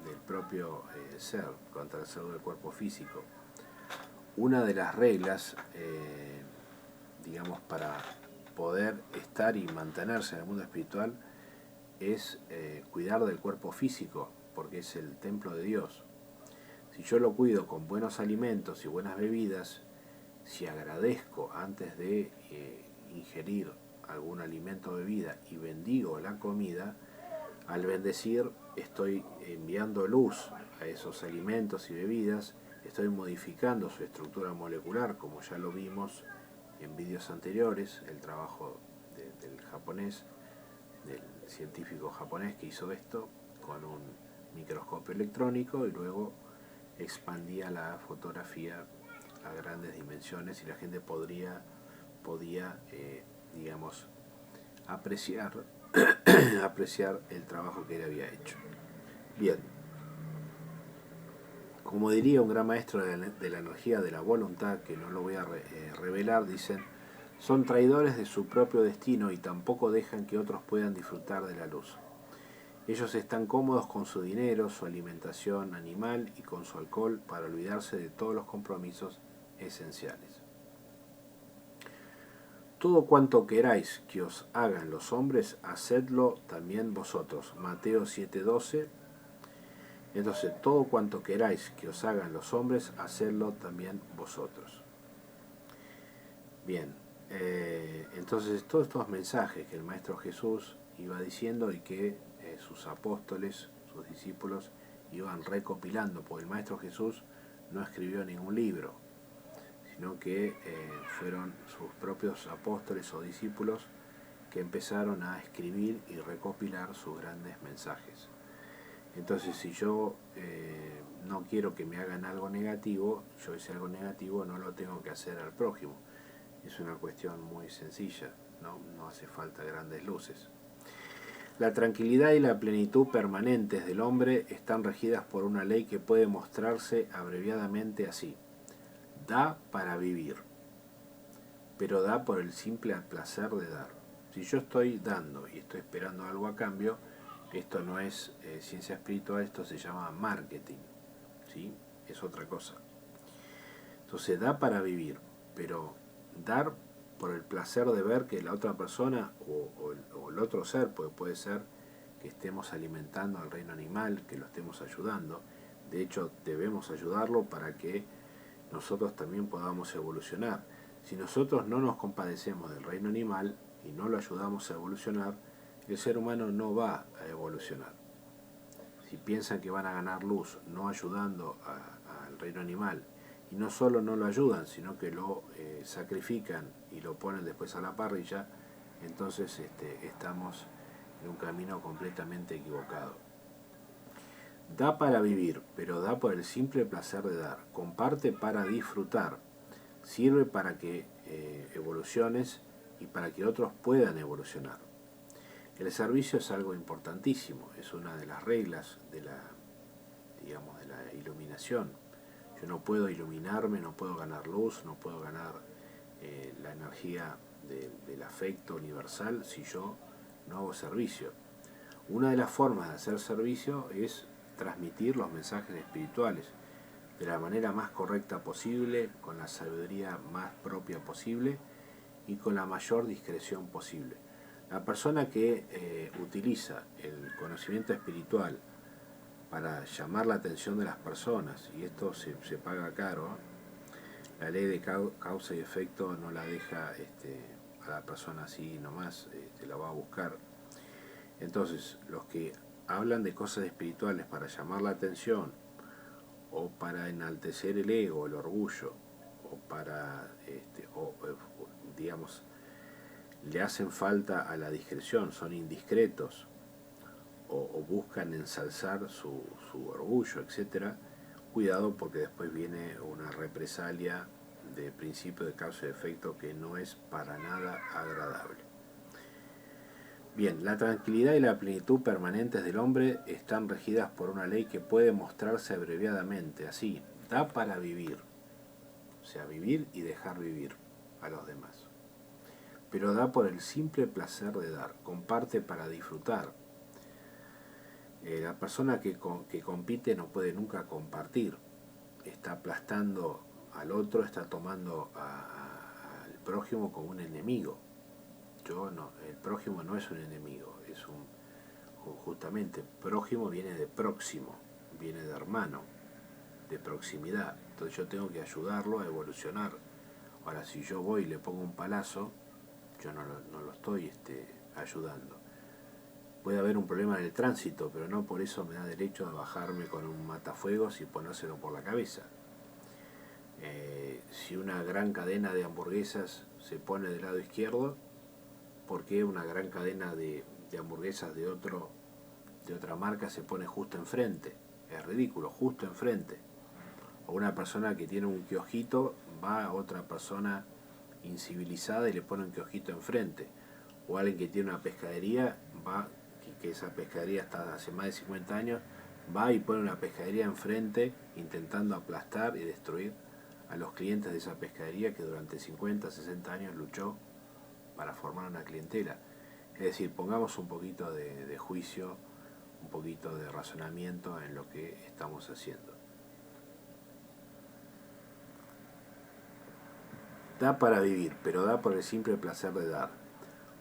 del propio ser, contra la salud del cuerpo físico. Una de las reglas, digamos, para poder estar y mantenerse en el mundo espiritual es cuidar del cuerpo físico, porque es el templo de Dios. Si yo lo cuido con buenos alimentos y buenas bebidas, si agradezco antes de ingerir algún alimento o bebida y bendigo la comida, al bendecir estoy enviando luz a esos alimentos y bebidas, estoy modificando su estructura molecular, como ya lo vimos en vídeos anteriores, el trabajo del japonés, del científico japonés que hizo esto con un microscopio electrónico y luego expandía la fotografía a grandes dimensiones y la gente podía digamos, apreciar el trabajo que él había hecho. Bien, como diría un gran maestro de la energía de la voluntad, que no lo voy a revelar, dicen: son traidores de su propio destino y tampoco dejan que otros puedan disfrutar de la luz. Ellos están cómodos con su dinero, su alimentación animal y con su alcohol para olvidarse de todos los compromisos esenciales. Todo cuanto queráis que os hagan los hombres, hacedlo también vosotros. Mateo 7:12. Entonces, todo cuanto queráis que os hagan los hombres, hacedlo también vosotros. Bien, entonces todos estos mensajes que el Maestro Jesús iba diciendo y que sus apóstoles, sus discípulos, iban recopilando, porque el Maestro Jesús no escribió ningún libro, sino que fueron sus propios apóstoles o discípulos que empezaron a escribir y recopilar sus grandes mensajes. Entonces, si yo no quiero que me hagan algo negativo, yo hice algo negativo, no lo tengo que hacer al prójimo. Es una cuestión muy sencilla, no hace falta grandes luces. La tranquilidad y la plenitud permanentes del hombre están regidas por una ley que puede mostrarse abreviadamente así: da para vivir, pero da por el simple placer de dar. Si yo estoy dando y estoy esperando algo a cambio, esto no es ciencia espiritual, esto se llama marketing, ¿sí? Es otra cosa. Entonces, da para vivir, pero dar por el placer de ver que la otra persona o el otro ser, puede ser que estemos alimentando al reino animal, que lo estemos ayudando. De hecho, debemos ayudarlo para que nosotros también podamos evolucionar. Si nosotros no nos compadecemos del reino animal y no lo ayudamos a evolucionar, el ser humano no va a evolucionar. Si piensan que van a ganar luz no ayudando al reino animal y y no solo no lo ayudan, sino que lo sacrifican y lo ponen después a la parrilla, entonces estamos en un camino completamente equivocado. Da para vivir, pero da por el simple placer de dar. Comparte para disfrutar. Sirve para que evoluciones y para que otros puedan evolucionar. El servicio es algo importantísimo, es una de las reglas de la, digamos, de la iluminación. Yo no puedo iluminarme, no puedo ganar luz, no puedo ganar la energía del afecto universal si yo no hago servicio. Una de las formas de hacer servicio es transmitir los mensajes espirituales de la manera más correcta posible, con la sabiduría más propia posible y con la mayor discreción posible. La persona que utiliza el conocimiento espiritual para llamar la atención de las personas, y esto se paga caro, la ley de causa y efecto no la deja a la persona así nomás, la va a buscar. Entonces, los que hablan de cosas espirituales para llamar la atención, o para enaltecer el ego, el orgullo, o para, digamos, le hacen falta a la discreción, son indiscretos, o buscan ensalzar su orgullo, etc., cuidado porque después viene una represalia de principio de causa y efecto que no es para nada agradable. Bien, la tranquilidad y la plenitud permanentes del hombre están regidas por una ley que puede mostrarse abreviadamente así: da para vivir, o sea, vivir y dejar vivir a los demás. Pero da por el simple placer de dar, comparte para disfrutar. La persona que compite no puede nunca compartir, está aplastando al otro, está tomando al prójimo como un enemigo. El prójimo no es un enemigo, es justamente, prójimo viene de próximo, viene de hermano, de proximidad. Entonces yo tengo que ayudarlo a evolucionar. Ahora, si yo voy y le pongo un palazo, yo no lo estoy ayudando. Puede haber un problema en el tránsito, pero no por eso me da derecho a bajarme con un matafuegos y ponérselo por la cabeza. Si una gran cadena de hamburguesas se pone del lado izquierdo, ¿por qué una gran cadena de hamburguesas de otra marca se pone justo enfrente? Es ridículo, justo enfrente. O una persona que tiene un kiosquito va a otra persona incivilizada y le pone un kiosquito enfrente. O alguien que tiene una pescadería va, que esa pescadería está hace más de 50 años, va y pone una pescadería enfrente intentando aplastar y destruir a los clientes de esa pescadería que durante 50, 60 años luchó para formar una clientela. Es decir, pongamos un poquito de juicio, un poquito de razonamiento en lo que estamos haciendo. Da para vivir, pero da por el simple placer de dar.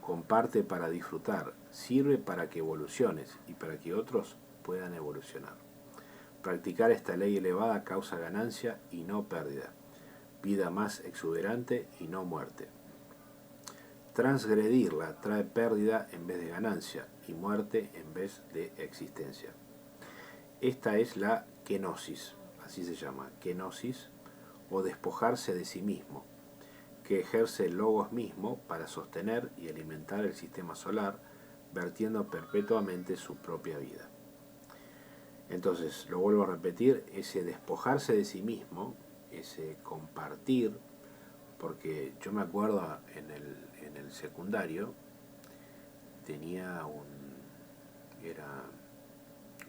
Comparte para disfrutar, sirve para que evoluciones y para que otros puedan evolucionar. Practicar esta ley elevada causa ganancia y no pérdida, vida más exuberante y no muerte. Transgredirla trae pérdida en vez de ganancia y muerte en vez de existencia. Esta es la kenosis, así se llama, kenosis, o despojarse de sí mismo, que ejerce el logos mismo para sostener y alimentar el sistema solar, vertiendo perpetuamente su propia vida. Entonces, lo vuelvo a repetir, ese despojarse de sí mismo, ese compartir, porque yo me acuerdo en el secundario, era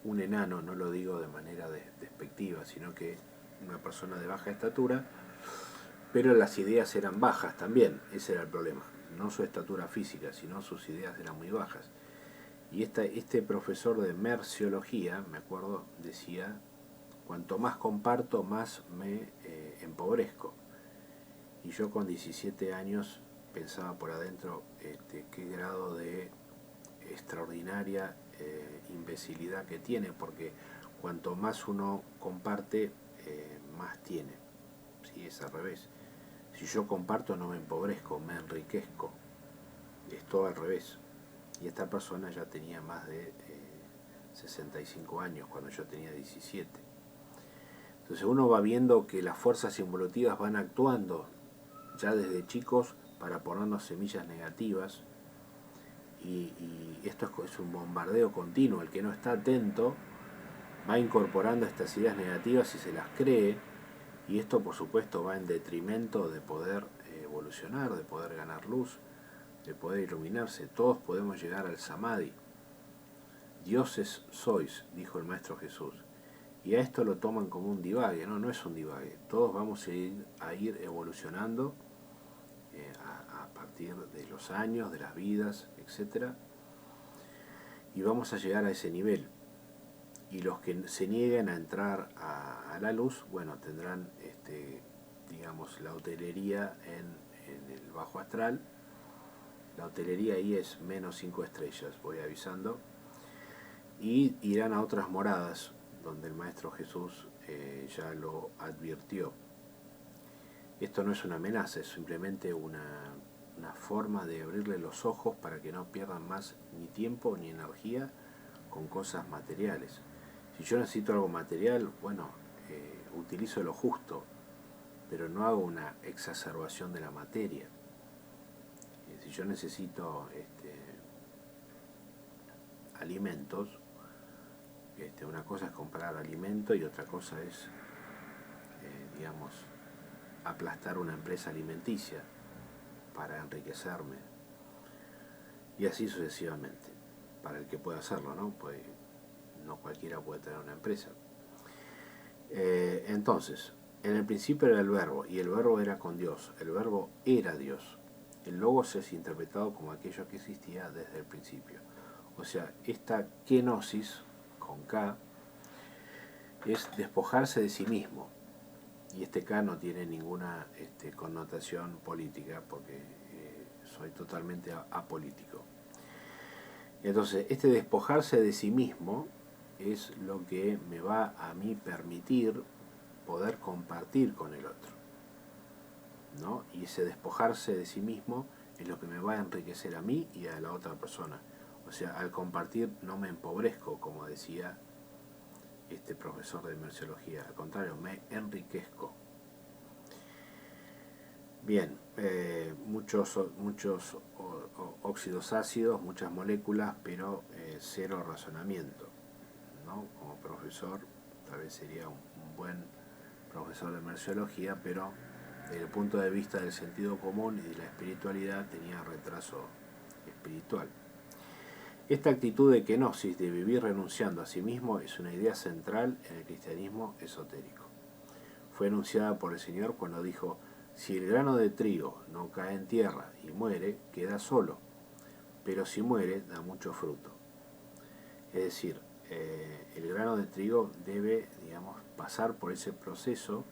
un enano, no lo digo de manera despectiva, sino que una persona de baja estatura, pero las ideas eran bajas también, ese era el problema, no su estatura física, sino sus ideas eran muy bajas. Y este profesor de merciología, me acuerdo, decía: cuanto más comparto, más me empobrezco. Y yo con 17 años pensaba por adentro qué grado de extraordinaria imbecilidad que tiene, porque cuanto más uno comparte, más tiene. ¿Sí? Es al revés. Si yo comparto no me empobrezco, me enriquezco. Es todo al revés. Y esta persona ya tenía más de 65 años cuando yo tenía 17. Entonces uno va viendo que las fuerzas involutivas van actuando ya desde chicos para ponernos semillas negativas, y esto es un bombardeo continuo. El que no está atento va incorporando estas ideas negativas y se las cree, y esto por supuesto va en detrimento de poder evolucionar, de poder ganar luz, de poder iluminarse. Todos podemos llegar al Samadhi. Dioses sois, dijo el Maestro Jesús. Y a esto lo toman como un divague. No, no es un divague. Todos vamos a ir evolucionando a partir de los años, de las vidas, etc. Y vamos a llegar a ese nivel. Y los que se nieguen a entrar a la luz, bueno, tendrán, digamos, la hotelería en el bajo astral. La hotelería ahí es menos 5 estrellas, voy avisando. Y irán a otras moradas, donde el Maestro Jesús ya lo advirtió. Esto no es una amenaza, es simplemente una forma de abrirle los ojos para que no pierdan más ni tiempo ni energía con cosas materiales. Si yo necesito algo material, bueno, utilizo lo justo, pero no hago una exacerbación de la materia. Si yo necesito alimentos, una cosa es comprar alimento y otra cosa es, digamos, aplastar una empresa alimenticia para enriquecerme, y así sucesivamente, para el que pueda hacerlo, ¿no? Pues no cualquiera puede tener una empresa. Entonces, en el principio era el verbo, y el verbo era con Dios, el verbo era Dios. El logos es interpretado como aquello que existía desde el principio. O sea, esta kenosis, con K, es despojarse de sí mismo. Y este K no tiene ninguna connotación política, porque soy totalmente apolítico. Entonces, este despojarse de sí mismo es lo que me va a mí permitir poder compartir con el otro, ¿no? Y ese despojarse de sí mismo es lo que me va a enriquecer a mí y a la otra persona. O sea, al compartir no me empobrezco, como decía este profesor de merciología, al contrario, me enriquezco. Bien, muchos óxidos ácidos, muchas moléculas, pero cero razonamiento, ¿no? Como profesor, tal vez sería un buen profesor de merciología, pero desde el punto de vista del sentido común y de la espiritualidad tenía retraso espiritual. Esta actitud de kenosis, de vivir renunciando a sí mismo, es una idea central en el cristianismo esotérico. Fue enunciada por el Señor cuando dijo: si el grano de trigo no cae en tierra y muere, queda solo, pero si muere, da mucho fruto. Es decir, el grano de trigo debe, digamos, pasar por ese proceso,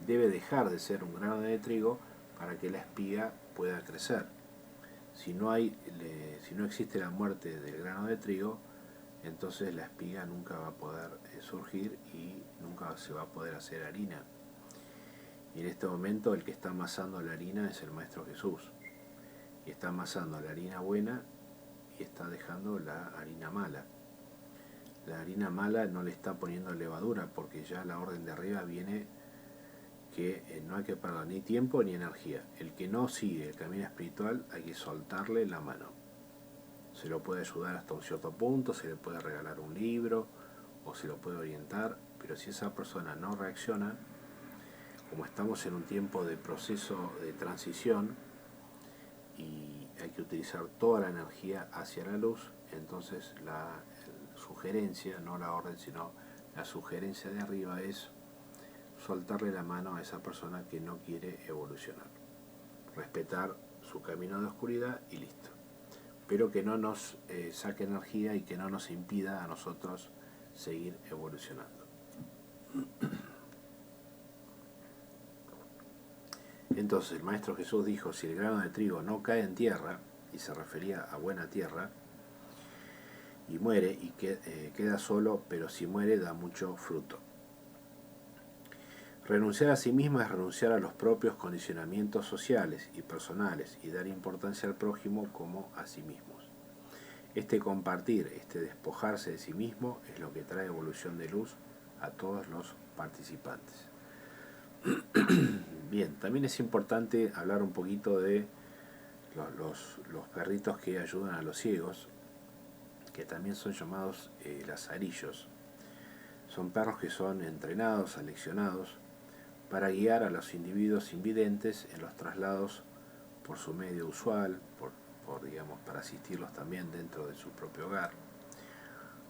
debe dejar de ser un grano de trigo para que la espiga pueda crecer. Si no existe la muerte del grano de trigo, entonces la espiga nunca va a poder surgir y nunca se va a poder hacer harina. Y en este momento el que está amasando la harina es el Maestro Jesús. Y está amasando la harina buena y está dejando la harina mala. La harina mala no le está poniendo levadura, porque ya la orden de arriba viene que no hay que perder ni tiempo ni energía. El que no sigue el camino espiritual hay que soltarle la mano. Se lo puede ayudar hasta un cierto punto, se le puede regalar un libro o se lo puede orientar, pero si esa persona no reacciona, como estamos en un tiempo de proceso de transición y hay que utilizar toda la energía hacia la luz, entonces la sugerencia, no la orden, sino la sugerencia de arriba es soltarle la mano a esa persona que no quiere evolucionar, respetar su camino de oscuridad y listo, pero que no nos saque energía y que no nos impida a nosotros seguir evolucionando. Entonces el Maestro Jesús dijo: si el grano de trigo no cae en tierra, y se refería a buena tierra, y muere, y queda solo, pero si muere da mucho fruto. Renunciar a sí mismo es renunciar a los propios condicionamientos sociales y personales y dar importancia al prójimo como a sí mismos. Este compartir, este despojarse de sí mismo es lo que trae evolución de luz a todos los participantes. Bien, también es importante hablar un poquito de los perritos que ayudan a los ciegos, que también son llamados lazarillos. Son perros que son entrenados, aleccionados, para guiar a los individuos invidentes en los traslados por su medio usual, digamos, para asistirlos también dentro de su propio hogar.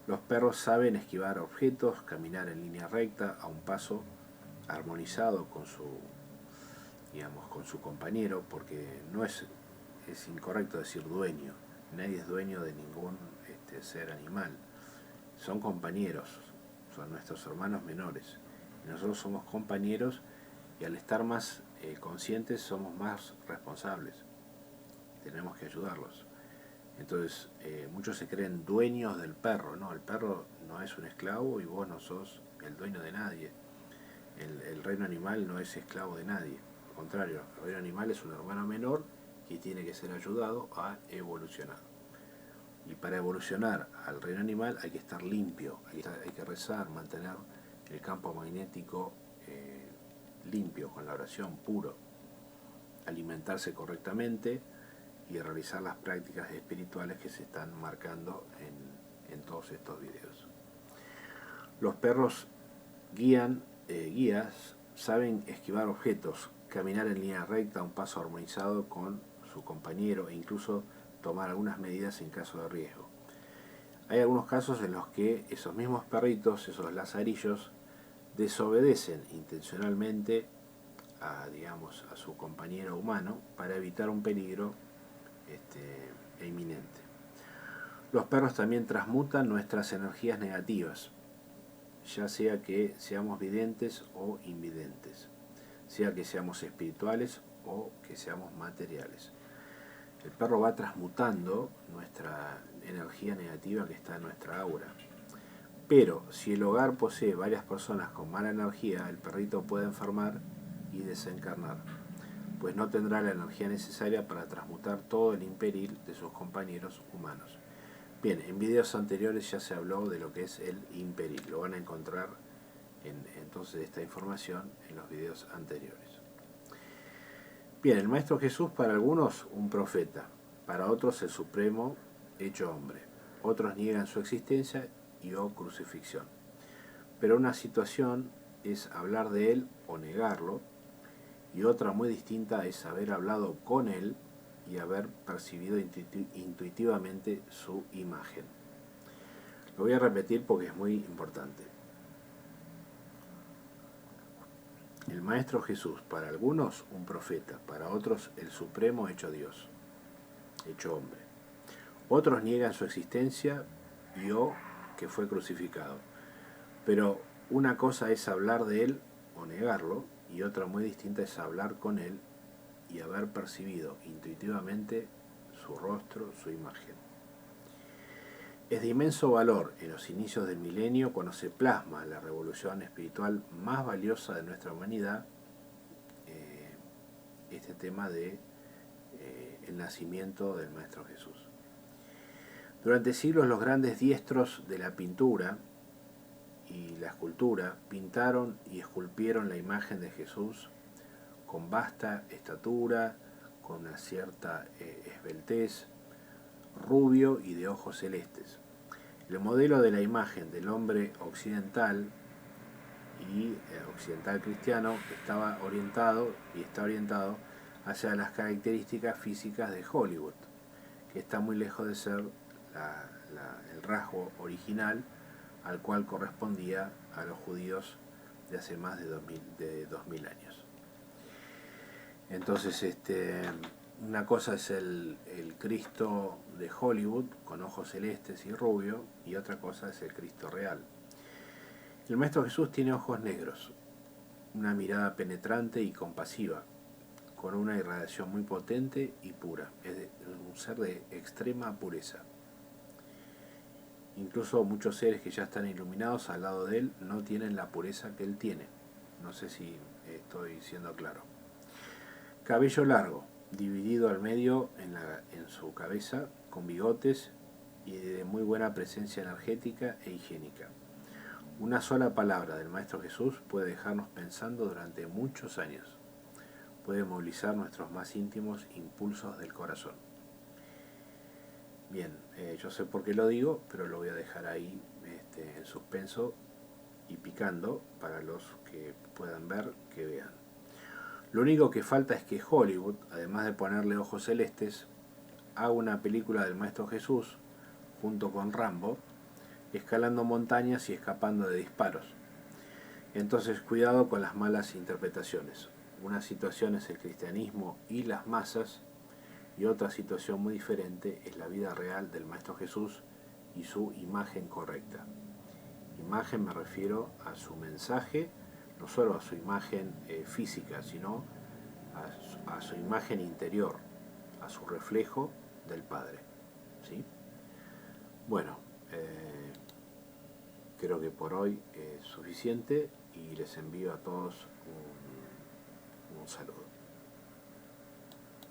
Los perros saben esquivar objetos, caminar en línea recta a un paso armonizado con su compañero, porque no es incorrecto decir dueño. Nadie es dueño de ningún ser animal. Son compañeros, son nuestros hermanos menores. Y nosotros somos compañeros, y al estar más conscientes somos más responsables. Tenemos que ayudarlos. Entonces, muchos se creen dueños del perro. No, el perro no es un esclavo y vos no sos el dueño de nadie. El reino animal no es esclavo de nadie. Al contrario, el reino animal es un hermano menor que tiene que ser ayudado a evolucionar. Y para evolucionar al reino animal hay que estar limpio, hay que rezar, mantener el campo magnético limpio, con la oración, puro, alimentarse correctamente y realizar las prácticas espirituales que se están marcando en todos estos videos. Los perros guías saben esquivar objetos, caminar en línea recta a un paso armonizado con su compañero e incluso tomar algunas medidas en caso de riesgo. Hay algunos casos en los que esos mismos perritos, esos lazarillos, desobedecen intencionalmente a su compañero humano para evitar un peligro inminente. Los perros también transmutan nuestras energías negativas, ya sea que seamos videntes o invidentes, sea que seamos espirituales o que seamos materiales. El perro va transmutando nuestra energía negativa que está en nuestra aura. Pero si el hogar posee varias personas con mala energía, el perrito puede enfermar y desencarnar, pues no tendrá la energía necesaria para transmutar todo el imperil de sus compañeros humanos. Bien, en videos anteriores ya se habló de lo que es el imperil. Lo van a encontrar entonces esta información en los videos anteriores. Bien, el Maestro Jesús para algunos un profeta, para otros el Supremo hecho hombre. Otros niegan su existencia y o crucifixión. Pero una situación es hablar de él o negarlo, y otra muy distinta es haber hablado con él y haber percibido intuitivamente su imagen. Lo voy a repetir porque es muy importante. El Maestro Jesús, para algunos un profeta, para otros el Supremo hecho Dios, hecho hombre. Otros niegan su existencia y o que fue crucificado. Pero una cosa es hablar de él o negarlo, y otra muy distinta es hablar con él y haber percibido intuitivamente su rostro, su imagen. Es de inmenso valor en los inicios del milenio, cuando se plasma la revolución espiritual más valiosa de nuestra humanidad, este tema de el nacimiento del Maestro Jesús. Durante siglos los grandes diestros de la pintura y la escultura pintaron y esculpieron la imagen de Jesús con vasta estatura, con una cierta esbeltez, rubio y de ojos celestes. El modelo de la imagen del hombre occidental y occidental cristiano estaba orientado y está orientado hacia las características físicas de Hollywood, que está muy lejos de ser el rasgo original al cual correspondía a los judíos de hace más de 2000 años. Entonces, una cosa es el Cristo de Hollywood con ojos celestes y rubio, y otra cosa es el Cristo real. El Maestro Jesús tiene ojos negros, una mirada penetrante y compasiva, con una irradiación muy potente y pura. Es un ser de extrema pureza. Incluso muchos seres que ya están iluminados al lado de él no tienen la pureza que él tiene. No sé si estoy siendo claro. Cabello largo, dividido al medio en su cabeza, con bigotes y de muy buena presencia energética e higiénica. Una sola palabra del Maestro Jesús puede dejarnos pensando durante muchos años. Puede movilizar nuestros más íntimos impulsos del corazón. Bien, yo sé por qué lo digo, pero lo voy a dejar ahí en suspenso y picando para los que puedan ver, que vean. Lo único que falta es que Hollywood, además de ponerle ojos celestes, haga una película del Maestro Jesús junto con Rambo, escalando montañas y escapando de disparos. Entonces cuidado con las malas interpretaciones. Una situación es el cristianismo y las masas, y otra situación muy diferente es la vida real del Maestro Jesús y su imagen correcta. Imagen me refiero a su mensaje, no solo a su imagen física, sino a su imagen interior, a su reflejo del Padre. ¿Sí? Bueno, creo que por hoy es suficiente y les envío a todos un saludo.